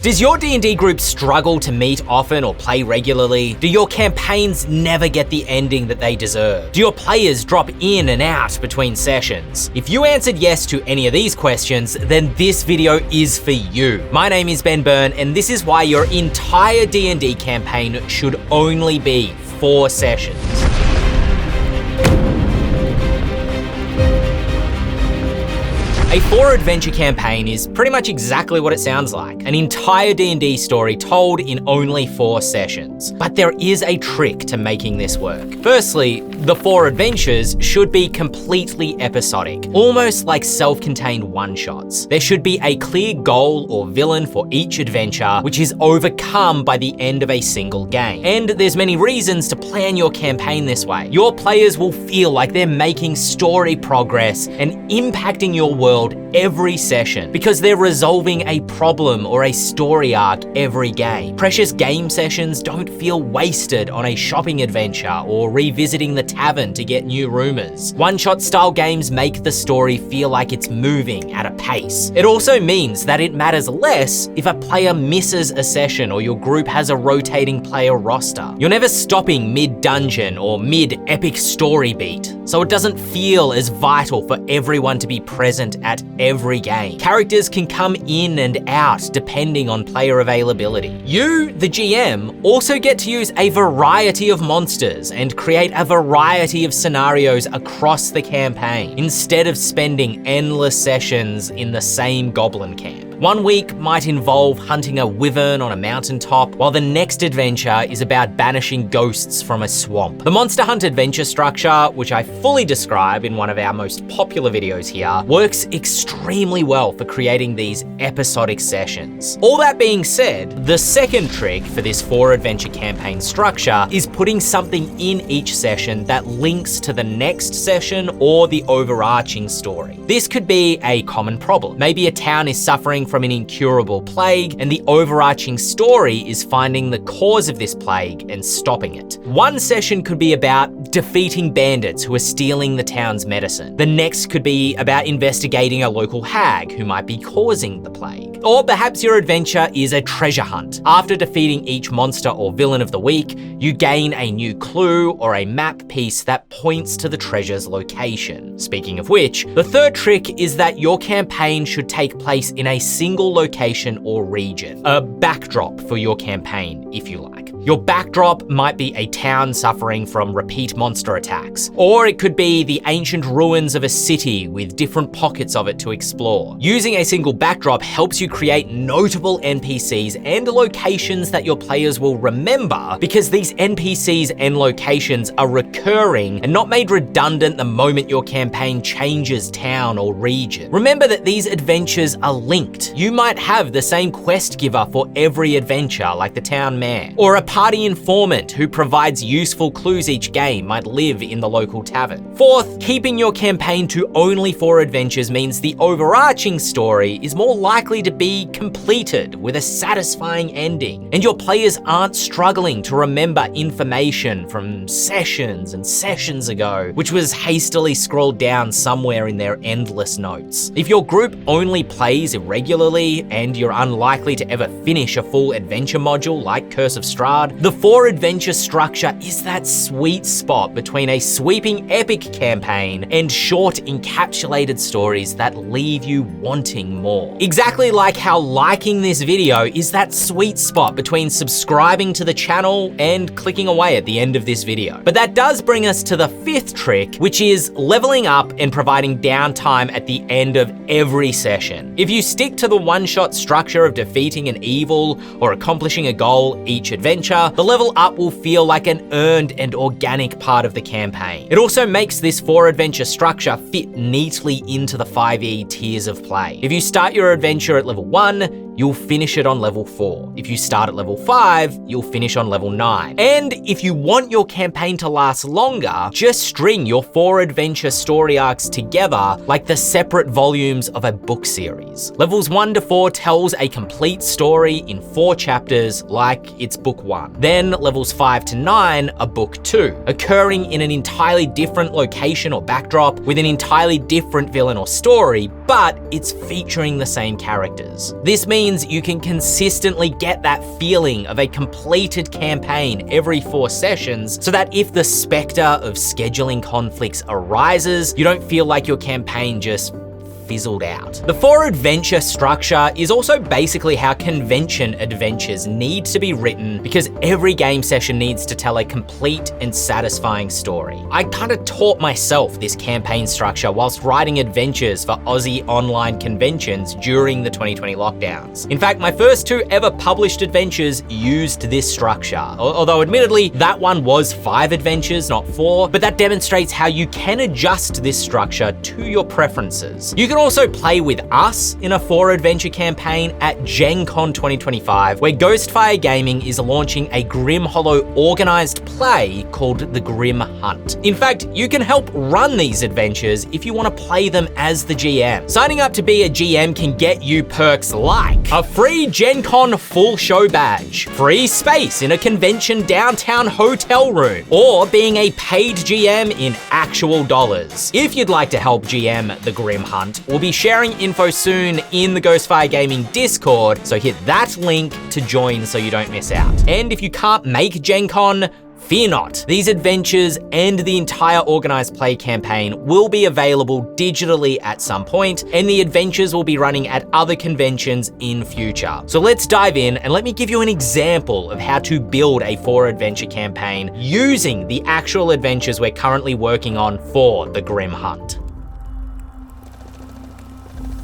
Does your D&D group struggle to meet often or play regularly? Do your campaigns never get the ending that they deserve? Do your players drop in and out between sessions? If you answered yes to any of these questions, then this video is for you. My name is Ben Byrne, and this is why your entire D&D campaign should only be 4 sessions. A 4 adventure campaign is pretty much exactly what it sounds like. An entire D&D story told in only 4 sessions. But there is a trick to making this work. Firstly, the 4 adventures should be completely episodic, almost like self-contained one-shots. There should be a clear goal or villain for each adventure, which is overcome by the end of a single game. And there's many reasons to plan your campaign this way. Your players will feel like they're making story progress and impacting your world every session because they're resolving a problem or a story arc every game. Precious game sessions don't feel wasted on a shopping adventure or revisiting the tavern to get new rumors. One-shot style games make the story feel like it's moving at a pace. It also means that it matters less if a player misses a session or your group has a rotating player roster. You're never stopping mid-dungeon or mid-epic story beat, so it doesn't feel as vital for everyone to be present at every game. Characters can come in and out depending on player availability. You, the GM, also get to use a variety of monsters and create a variety of scenarios across the campaign, instead of spending endless sessions in the same goblin camp. One week might involve hunting a wyvern on a mountaintop, while the next adventure is about banishing ghosts from a swamp. The Monster Hunt adventure structure, which I fully describe in one of our most popular videos here, works extremely well for creating these episodic sessions. All that being said, the second trick for this 4 adventure campaign structure is putting something in each session that links to the next session or the overarching story. This could be a common problem. Maybe a town is suffering from an incurable plague, and the overarching story is finding the cause of this plague and stopping it. One session could be about defeating bandits who are stealing the town's medicine. The next could be about investigating a local hag who might be causing the plague. Or perhaps your adventure is a treasure hunt. After defeating each monster or villain of the week, you gain a new clue or a map piece that points to the treasure's location. Speaking of which, the third trick is that your campaign should take place in a single location or region. A backdrop for your campaign, if you like. Your backdrop might be a town suffering from repeat monster attacks, or it could be the ancient ruins of a city with different pockets of it to explore. Using a single backdrop helps you create notable NPCs and locations that your players will remember, because these NPCs and locations are recurring and not made redundant the moment your campaign changes town or region. Remember that these adventures are linked. You might have the same quest giver for every adventure, like the town mayor, or a party informant who provides useful clues each game might live in the local tavern. Fourth, keeping your campaign to only 4 adventures means the overarching story is more likely to be completed with a satisfying ending, and your players aren't struggling to remember information from sessions and sessions ago, which was hastily scrolled down somewhere in their endless notes. If your group only plays irregularly and you're unlikely to ever finish a full adventure module like Curse of Strahd, the 4 adventure structure is that sweet spot between a sweeping epic campaign and short encapsulated stories that leave you wanting more. Exactly like how liking this video is that sweet spot between subscribing to the channel and clicking away at the end of this video. But that does bring us to the 5th trick, which is leveling up and providing downtime at the end of every session. If you stick to the one-shot structure of defeating an evil or accomplishing a goal each adventure, the level up will feel like an earned and organic part of the campaign. It also makes this 4 adventure structure fit neatly into the 5e tiers of play. If you start your adventure at level 1, you'll finish it on level 4. If you start at level 5, you'll finish on level 9. And if you want your campaign to last longer, just string your 4 adventure story arcs together like the separate volumes of a book series. Levels 1 to 4 tells a complete story in 4 chapters like it's book 1. Then levels 5 to 9 are book 2, occurring in an entirely different location or backdrop with an entirely different villain or story, but it's featuring the same characters. This means you can consistently get that feeling of a completed campaign every 4 sessions, so that if the specter of scheduling conflicts arises, you don't feel like your campaign just fizzled out. The 4 adventure structure is also basically how convention adventures need to be written, because every game session needs to tell a complete and satisfying story. I kind of taught myself this campaign structure whilst writing adventures for Aussie online conventions during the 2020 lockdowns. In fact, my first 2 ever published adventures used this structure, although admittedly that one was 5 adventures, not 4, but that demonstrates how you can adjust this structure to your preferences. You can also play with us in a 4 adventure campaign at Gen Con 2025, where Ghostfire Gaming is launching a Grim Hollow organized play called The Grim Hunt. In fact, you can help run these adventures if you want to play them as the GM. Signing up to be a GM can get you perks like a free Gen Con full show badge, free space in a convention downtown hotel room, or being a paid GM in actual dollars. If you'd like to help GM The Grim Hunt, we'll be sharing info soon in the Ghostfire Gaming Discord, so hit that link to join so you don't miss out. And if you can't make Gen Con, fear not. These adventures and the entire organized play campaign will be available digitally at some point, and the adventures will be running at other conventions in future. So let's dive in and let me give you an example of how to build a 4 adventure campaign using the actual adventures we're currently working on for the Grim Hunt.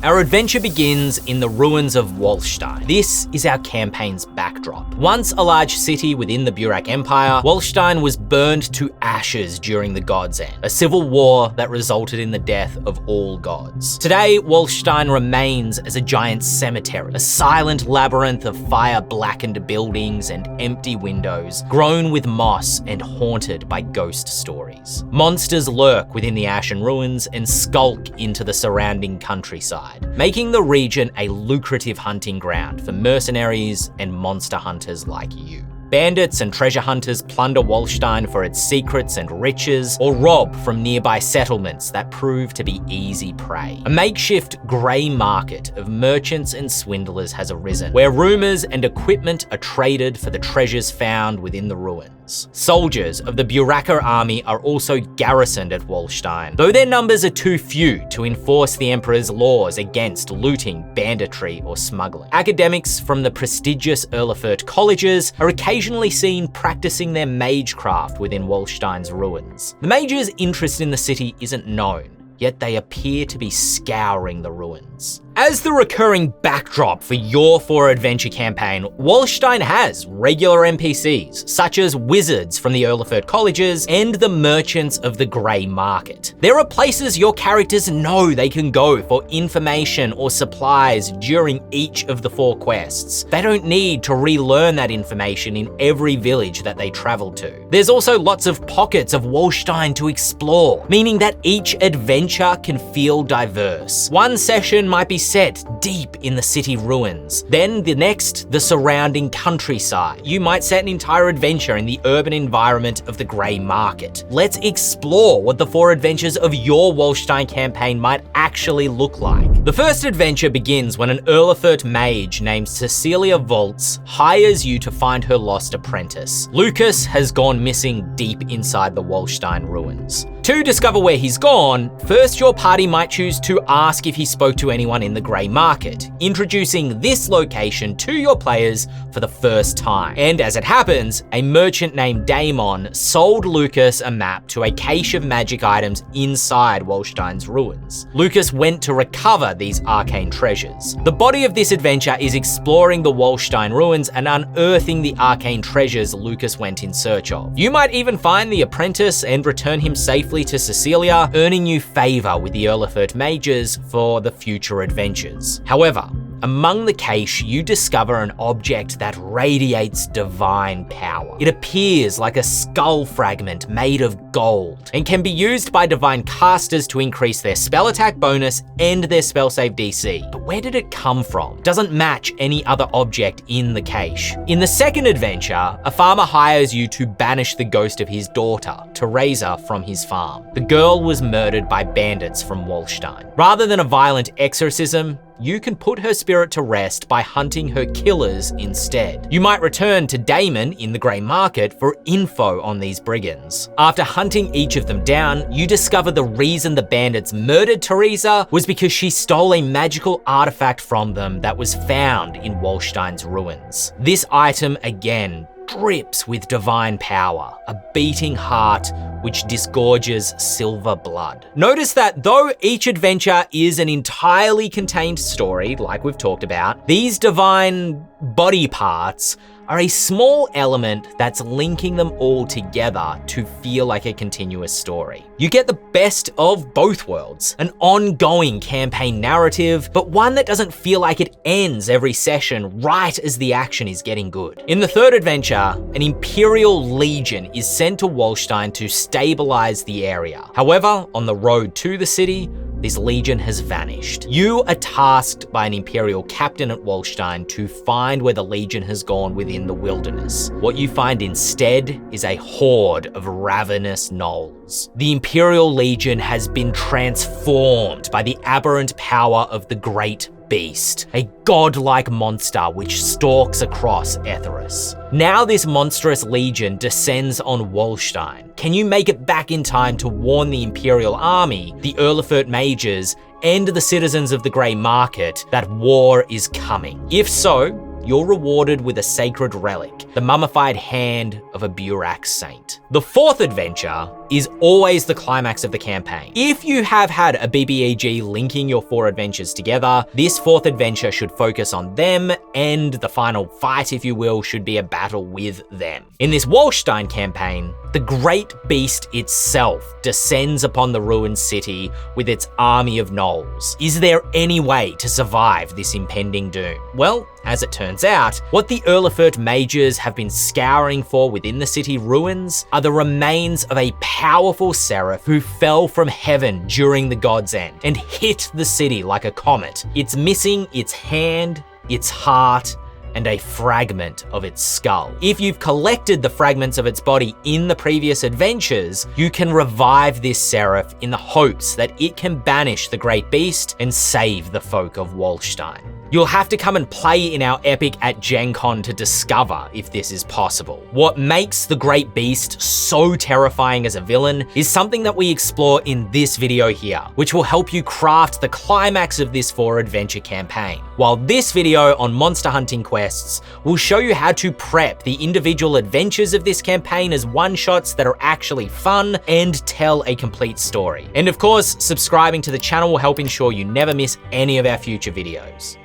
Our adventure begins in the ruins of Walstein. This is our campaign's backdrop. Once a large city within the Burak Empire, Walstein was burned to ashes during the God's End, a civil war that resulted in the death of all gods. Today, Walstein remains as a giant cemetery, a silent labyrinth of fire-blackened buildings and empty windows, grown with moss and haunted by ghost stories. Monsters lurk within the ashen ruins and skulk into the surrounding countryside, making the region a lucrative hunting ground for mercenaries and monster hunters like you. Bandits and treasure hunters plunder Walstein for its secrets and riches, or rob from nearby settlements that prove to be easy prey. A makeshift grey market of merchants and swindlers has arisen, where rumors and equipment are traded for the treasures found within the ruins. Soldiers of the Buraka army are also garrisoned at Walstein, though their numbers are too few to enforce the Emperor's laws against looting, banditry, or smuggling. Academics from the prestigious Erlefurt colleges are occasionally seen practicing their magecraft within Walstein's ruins. The mages' interest in the city isn't known, yet they appear to be scouring the ruins. As the recurring backdrop for your 4 adventure campaign, Walstein has regular NPCs, such as wizards from the Erlefurt colleges and the merchants of the Grey Market. There are places your characters know they can go for information or supplies during each of the 4 quests. They don't need to relearn that information in every village that they travel to. There's also lots of pockets of Walstein to explore, meaning that each adventure can feel diverse. One session might be set deep in the city ruins. Then the next, the surrounding countryside. You might set an entire adventure in the urban environment of the Grey Market. Let's explore what the 4 adventures of your Walstein campaign might actually look like. The first adventure begins when an Erlefurt mage named Cecilia Volz hires you to find her lost apprentice. Lucas has gone missing deep inside the Walstein ruins. To discover where he's gone, first your party might choose to ask if he spoke to anyone in the Grey Market, introducing this location to your players for the first time. And as it happens, a merchant named Daemon sold Lucas a map to a cache of magic items inside Walstein's ruins. Lucas went to recover these arcane treasures. The body of this adventure is exploring the Walstein ruins and unearthing the arcane treasures Lucas went in search of. You might even find the apprentice and return him safely to Cecilia, earning you favor with the Erlefurt mages for the future adventures. However, Among the cache, you discover an object that radiates divine power. It appears like a skull fragment made of gold and can be used by divine casters to increase their spell attack bonus and their spell save DC. But where did it come from? It doesn't match any other object in the cache. In the second adventure, a farmer hires you to banish the ghost of his daughter, Teresa, from his farm. The girl was murdered by bandits from Walstein. Rather than a violent exorcism, you can put her spirit to rest by hunting her killers instead. You might return to Damon in the Grey Market for info on these brigands. After hunting each of them down, you discover the reason the bandits murdered Teresa was because she stole a magical artifact from them that was found in Walstein's ruins. This item, again, drips with divine power, a beating heart which disgorges silver blood. Notice that though each adventure is an entirely contained story, like we've talked about, these divine body parts are a small element that's linking them all together to feel like a continuous story. You get the best of both worlds, an ongoing campaign narrative, but one that doesn't feel like it ends every session right as the action is getting good. In the third adventure, an Imperial Legion is sent to Walstein to stabilize the area. However, on the road to the city, this legion has vanished. You are tasked by an Imperial captain at Walstein to find where the legion has gone within the wilderness. What you find instead is a horde of ravenous gnolls. The Imperial Legion has been transformed by the aberrant power of the Great Beast, a godlike monster which stalks across Etheris. Now this monstrous legion descends on Walstein. Can you make it back in time to warn the Imperial Army, the Erlefurt mages, and the citizens of the Grey Market that war is coming? If so, you're rewarded with a sacred relic, the mummified hand of a Burak saint. The fourth adventure is always the climax of the campaign. If you have had a BBEG linking your 4 adventures together, this fourth adventure should focus on them, and the final fight, if you will, should be a battle with them. In this Walstein campaign, the Great Beast itself descends upon the ruined city with its army of gnolls. Is there any way to survive this impending doom? Well, as it turns out, what the Erlefurt mages have been scouring for within the city ruins are the remains of a powerful seraph who fell from heaven during the God's End and hit the city like a comet. It's missing its hand, its heart, and a fragment of its skull. If you've collected the fragments of its body in the previous adventures, you can revive this seraph in the hopes that it can banish the Great Beast and save the folk of Walstein. You'll have to come and play in our epic at Gen Con to discover if this is possible. What makes the Great Beast so terrifying as a villain is something that we explore in this video here, which will help you craft the climax of this 4 adventure campaign. While this video on monster hunting quests will show you how to prep the individual adventures of this campaign as one-shots that are actually fun and tell a complete story. And of course, subscribing to the channel will help ensure you never miss any of our future videos.